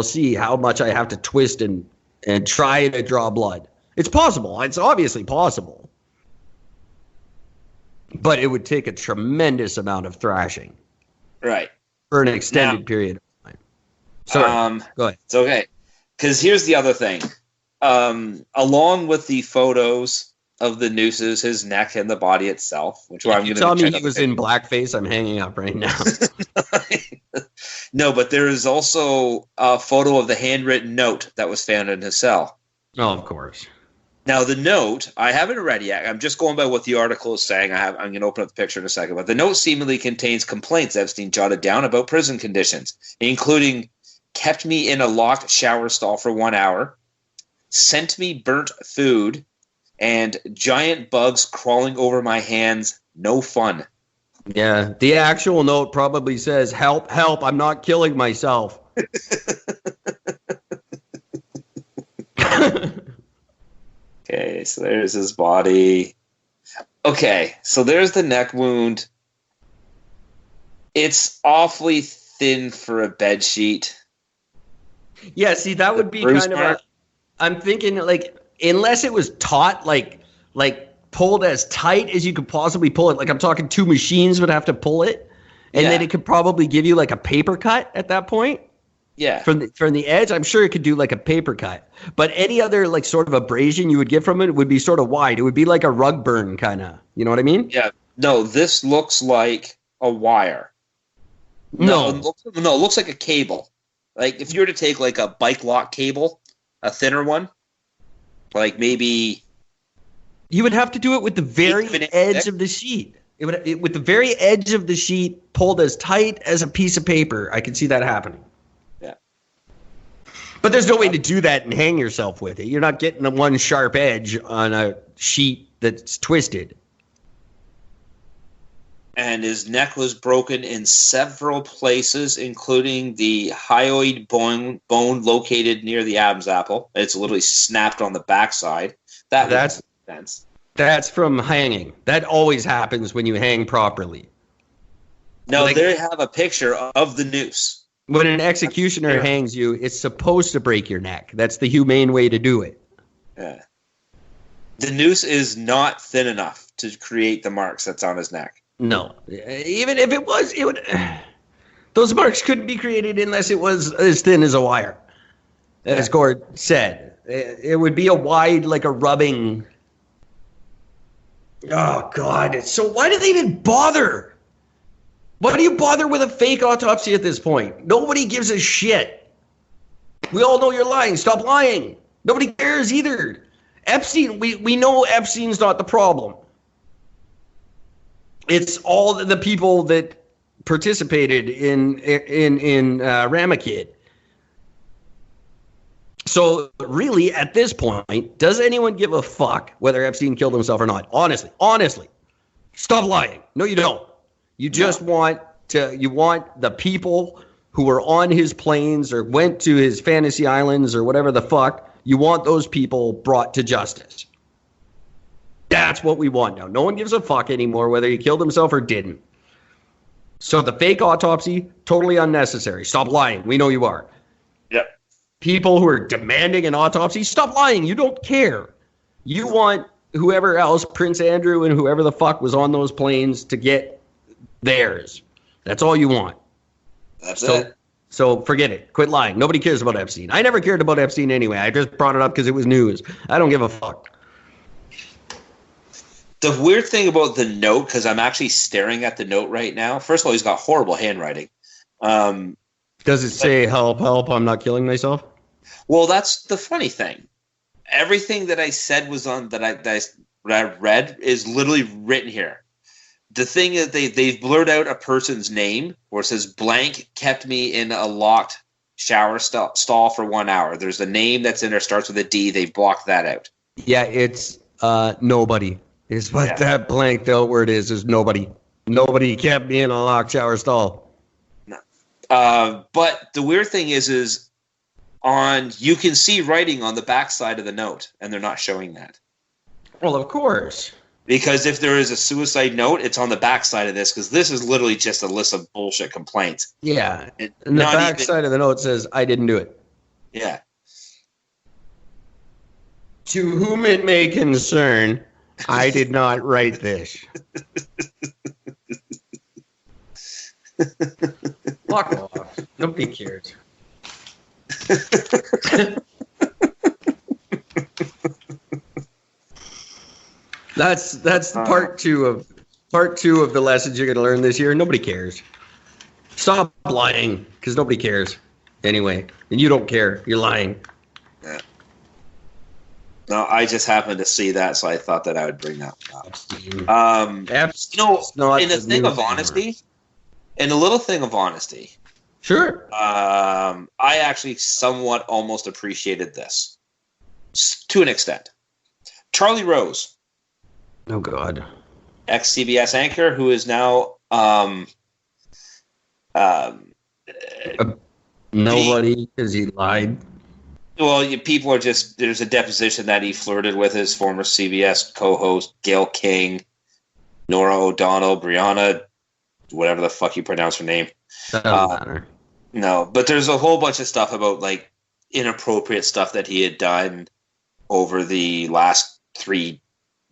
see how much I have to twist and try to draw blood. It's possible. It's obviously possible. But it would take a tremendous amount of thrashing. Right. For an extended period of time. Sorry, go ahead. It's okay. Because here's the other thing. Along with the photos of the nooses, his neck, and the body itself, which I'm going to tell me he was in blackface, I'm hanging up right now. No, but there is also a photo of the handwritten note that was found in his cell. Oh, of course. Now, the note, I haven't read yet. I'm just going by what the article is saying. I'm going to open up the picture in a second. But the note seemingly contains complaints Epstein jotted down about prison conditions, including kept me in a locked shower stall for 1 hour, sent me burnt food, and giant bugs crawling over my hands. No fun. Yeah, the actual note probably says, help, help, I'm not killing myself. Okay, so there's his body. Okay, so there's the neck wound. It's awfully thin for a bed sheet. Yeah, see, that would be kind of a... I'm thinking, like, unless it was taut, like pulled as tight as you could possibly pull it. Like, I'm talking 2 machines would have to pull it. And then it could probably give you, like, a paper cut at that point. Yeah. From the edge, I'm sure it could do like a paper cut. But any other like sort of abrasion you would get from it would be sort of wide. It would be like a rug burn kind of. You know what I mean? Yeah. No, this looks like a wire. No, it looks like a cable. Like if you were to take like a bike lock cable, a thinner one, like maybe you would have to do it with the very edge of the sheet. With the very edge of the sheet pulled as tight as a piece of paper. I can see that happening. But there's no way to do that and hang yourself with it. You're not getting the one sharp edge on a sheet that's twisted. And his neck was broken in several places, including the hyoid bone located near the Adam's apple. It's literally snapped on the backside. That's sense. That's from hanging. That always happens when you hang properly. No, they have a picture of the noose. When an executioner hangs you, it's supposed to break your neck. That's the humane way to do it. Yeah. The noose is not thin enough to create the marks that's on his neck. No. Even if it was, it would. Those marks couldn't be created unless it was as thin as a wire. As Gord said. It would be a wide, like a rubbing. Oh, God. So why do they even bother? Why do you bother with a fake autopsy at this point? Nobody gives a shit. We all know you're lying. Stop lying. Nobody cares either. Epstein, we know Epstein's not the problem. It's all the people that participated in Ramakid. So really, at this point, does anyone give a fuck whether Epstein killed himself or not? Honestly. Stop lying. No, you don't. You just want the people who were on his planes or went to his fantasy islands or whatever the fuck, you want those people brought to justice. That's what we want now. No one gives a fuck anymore whether he killed himself or didn't. So the fake autopsy, totally unnecessary. Stop lying. We know you are. Yep. People who are demanding an autopsy, stop lying. You don't care. You want whoever else, Prince Andrew and whoever the fuck was on those planes to get theirs. That's all you want. That's it. So forget it. Quit lying. Nobody cares about Epstein. I never cared about Epstein anyway. I just brought it up because it was news. I don't give a fuck. The weird thing about the note, because I'm actually staring at the note right now. First of all, he's got horrible handwriting. Does it say, help, help, I'm not killing myself? Well, that's the funny thing. Everything that I said was on that I read is literally written here. The thing is they've blurred out a person's name where it says blank kept me in a locked shower stall for 1 hour. There's a name that's in there, starts with a D. They've blocked that out. Yeah, it's nobody. Is what that blanked out word is nobody. Nobody kept me in a locked shower stall. No. But the weird thing is you can see writing on the backside of the note, and they're not showing that. Well, of course. Because if there is a suicide note, it's on the backside of this, because this is literally just a list of bullshit complaints. Yeah. And the backside of the note says, I didn't do it. Yeah. To whom it may concern, I did not write this. Fuck off. Nobody cares. That's part two of the lessons you're going to learn this year. Nobody cares. Stop lying, because nobody cares. Anyway, and you don't care. You're lying. Yeah. No, I just happened to see that, so I thought that I would bring that up. In a thing of honesty, in a little thing of honesty, sure. I actually somewhat almost appreciated this to an extent. Charlie Rose. Oh God. Ex-CBS anchor who is now nobody because he lied. Well, people are just, there's a deposition that he flirted with his former CBS co-host Gayle King, Nora O'Donnell, Brianna, whatever the fuck you pronounce her name. That doesn't matter. No, but there's a whole bunch of stuff about like inappropriate stuff that he had done over the last 3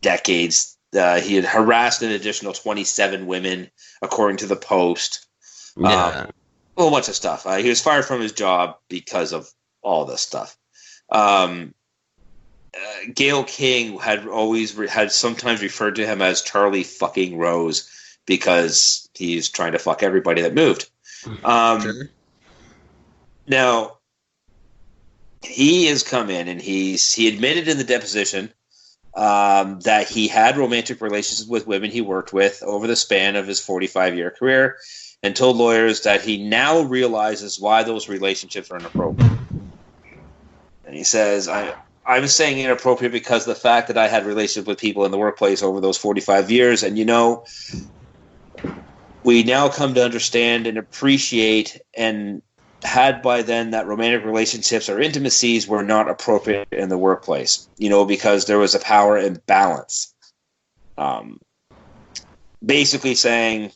decades. He had harassed an additional 27 women, according to the Post. Yeah. A whole bunch of stuff. He was fired from his job because of all this stuff. Gayle King had sometimes referred to him as Charlie fucking Rose because he's trying to fuck everybody that moved. Sure. Now, he has come in and he admitted in the deposition that he had romantic relations with women he worked with over the span of his 45-year career, and told lawyers that he now realizes why those relationships are inappropriate. And he says, I'm saying inappropriate because of the fact that I had relations with people in the workplace over those 45 years, and we now come to understand and appreciate and had by then that romantic relationships or intimacies were not appropriate in the workplace, because there was a power imbalance. Basically saying,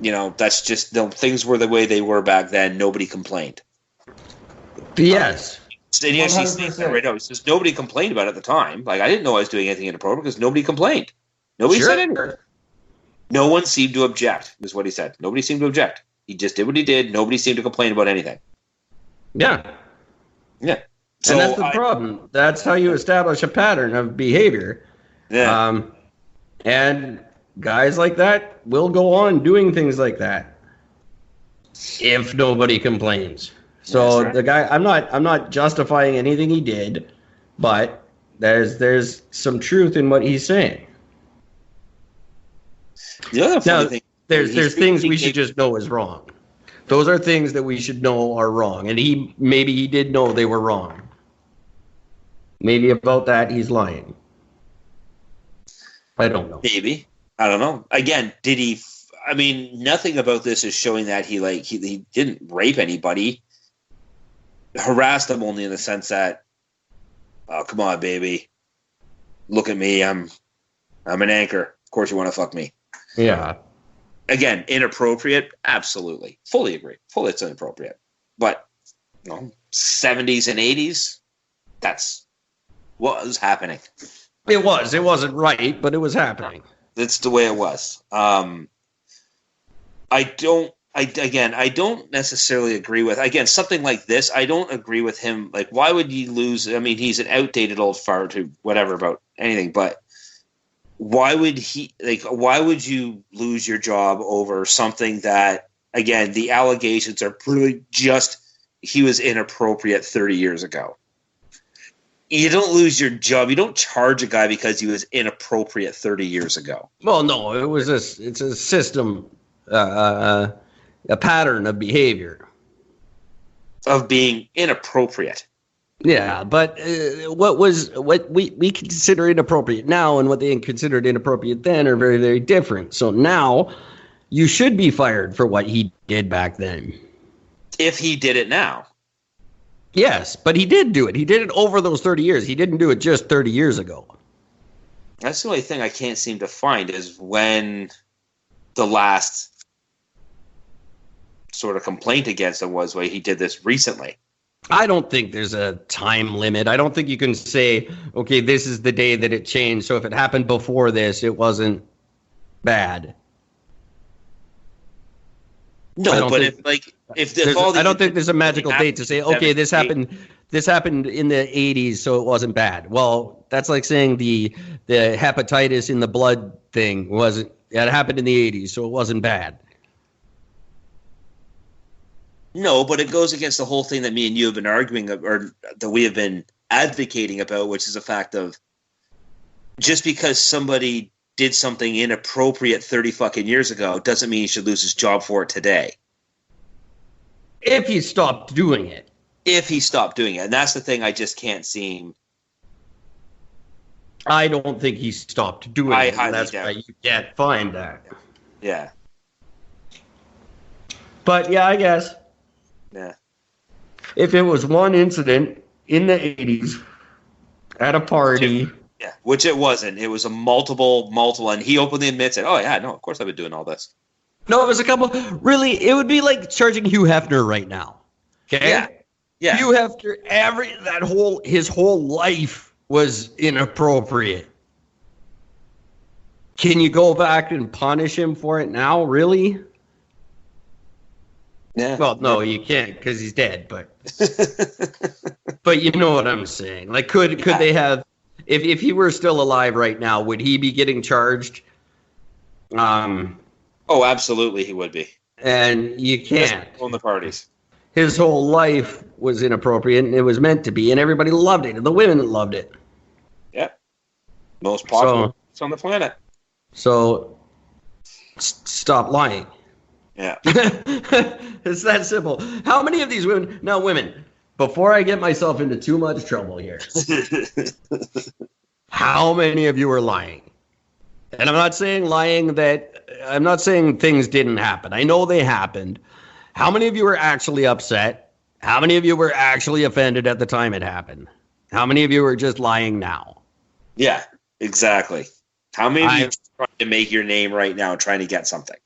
that's just, things were the way they were back then. Nobody complained. Yes. And he actually states that right now. He says nobody complained about it at the time. Like, I didn't know I was doing anything inappropriate because nobody complained. Nobody said anything. No one seemed to object, is what he said. Nobody seemed to object. He just did what he did. Nobody seemed to complain about anything. Yeah. Yeah. So and that's the problem. That's how you establish a pattern of behavior. Yeah. And guys like that will go on doing things like that if nobody complains. So the guy, I'm not justifying anything he did, but there's some truth in what he's saying. The other funny thing, there's things we should just know is wrong. Those are things that we should know are wrong, and maybe he did know they were wrong. Maybe about that he's lying. I don't know. Maybe. I don't know. Again, did he? I mean, nothing about this is showing that he didn't rape anybody. Harassed them only in the sense that, oh, come on, baby, look at me. I'm an anchor. Of course, you want to fuck me. Yeah. Again, inappropriate. Absolutely, fully agree. Fully, it's inappropriate. But 70s and 80s, that's what was happening. It was. It wasn't right, but it was happening. That's the way it was. I don't necessarily agree with, something like this. I don't agree with him. Like, why would you lose? I mean, he's an outdated old fart who whatever about anything, but why would you lose your job over something that, again, the allegations are pretty just he was inappropriate 30 years ago. You don't lose your job. You don't charge a guy because he was inappropriate 30 years ago. Well, no, it's a system, a pattern of behavior. Of being inappropriate. Yeah, but what we consider inappropriate now and what they considered inappropriate then are very, very different. So now you should be fired for what he did back then. If he did it now. Yes, but he did do it. He did it over those 30 years. He didn't do it just 30 years ago. That's the only thing I can't seem to find is when the last sort of complaint against him was why he did this recently. I don't think there's a time limit. I don't think you can say, okay, this is the day that it changed. So if it happened before this, it wasn't bad. No, I don't but think- if I don't think there's a magical date to say, okay, this happened in the 80s, so it wasn't bad. Well, that's like saying the hepatitis in the blood thing it happened in the 80s, so it wasn't bad. No, but it goes against the whole thing that me and you have been arguing, or that we have been advocating about, which is the fact of just because somebody did something inappropriate 30 fucking years ago doesn't mean he should lose his job for it today. If he stopped doing it. If he stopped doing it. And that's the thing I just can't seem. I don't think he stopped doing it. And that's why you can't find that. Yeah. But yeah, I guess. Yeah. If it was one incident in the 80s at a party. Yeah, which it wasn't. It was a multiple, and he openly admits it. Oh, yeah, no, of course I've been doing all this. No, it was a couple. Really, it would be like charging Hugh Hefner right now. Okay? Yeah. Hugh Hefner, his whole life was inappropriate. Can you go back and punish him for it now? Really? Yeah. Well, no, you can't because he's dead. But but you know what I'm saying. Like, could they have? If he were still alive right now, would he be getting charged? Oh, absolutely, he would be. And you can't. On the parties. His whole life was inappropriate, and it was meant to be, and everybody loved it, and the women loved it. Yeah. Most popular on the planet. So, stop lying. Yeah. It's that simple. How many of these women... Now, women, before I get myself into too much trouble here, how many of you are lying? And I'm not saying I'm not saying things didn't happen. I know they happened. How many of you were actually upset? How many of you were actually offended at the time it happened? How many of you are just lying now? Yeah, exactly. How many of you are trying to make your name right now, trying to get something?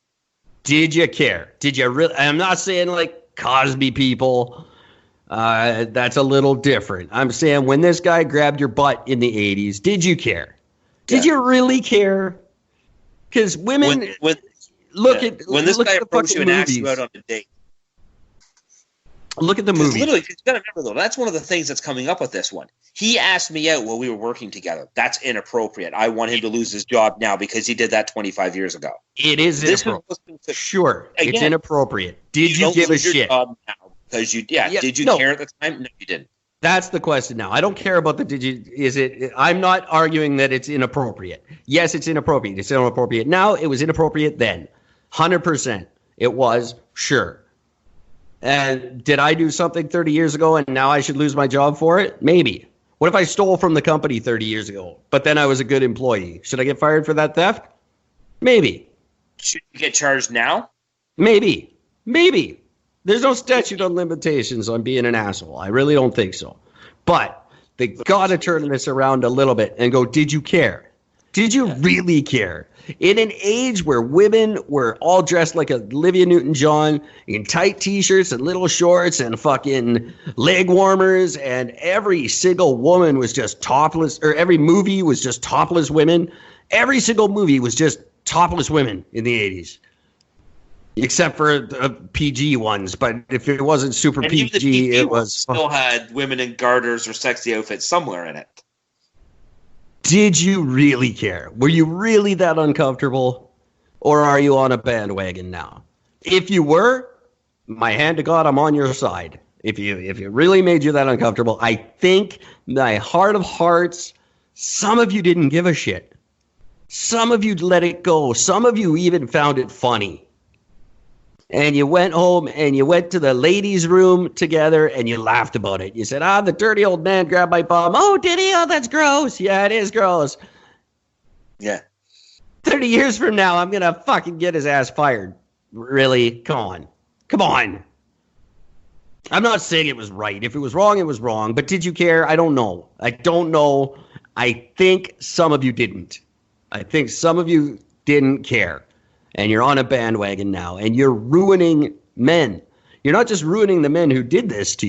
Did you care? Did you really? I'm not saying like Cosby people. That's a little different. I'm saying when this guy grabbed your butt in the 80s, did you care? Did you really care? Because women when this guy approached you and asked you out on a date. Look at the movie. Literally, you got to remember though, that's one of the things that's coming up with this one. He asked me out while we were working together. That's inappropriate. I want him to lose his job now because he did that 25 years ago. It is inappropriate. Sure, again, it's inappropriate. Did you give a shit? Because did you care at the time? No, you didn't. That's the question now. I don't care about I'm not arguing that it's inappropriate. Yes, it's inappropriate. It's inappropriate now. It was inappropriate then. 100%. It was, sure. And did I do something 30 years ago and now I should lose my job for it? Maybe. What if I stole from the company 30 years ago, but then I was a good employee? Should I get fired for that theft? Maybe. Should you get charged now? Maybe. There's no statute of limitations on being an asshole. I really don't think so. But they got to turn this around a little bit and go, did you care? Did you really care? In an age where women were all dressed like Olivia Newton-John in tight T-shirts and little shorts and fucking leg warmers, and every single woman was just topless, or every movie was just topless women. Every single movie was just topless women in the 80s. Except for the PG ones, but if it wasn't super PG, it was... still had women in garters or sexy outfits somewhere in it. Did you really care? Were you really that uncomfortable? Or are you on a bandwagon now? If you were, my hand to God, I'm on your side. If it really made you that uncomfortable, I think my heart of hearts, some of you didn't give a shit. Some of you let it go. Some of you even found it funny. And you went home and you went to the ladies' room together and you laughed about it. You said, the dirty old man grabbed my bum. Oh, did he? Oh, that's gross. Yeah, it is gross. Yeah. 30 years from now, I'm going to fucking get his ass fired. Really? Come on. I'm not saying it was right. If it was wrong, it was wrong. But did you care? I don't know. I think some of you didn't. I think some of you didn't care. And you're on a bandwagon now, and you're ruining men. You're not just ruining the men who did this to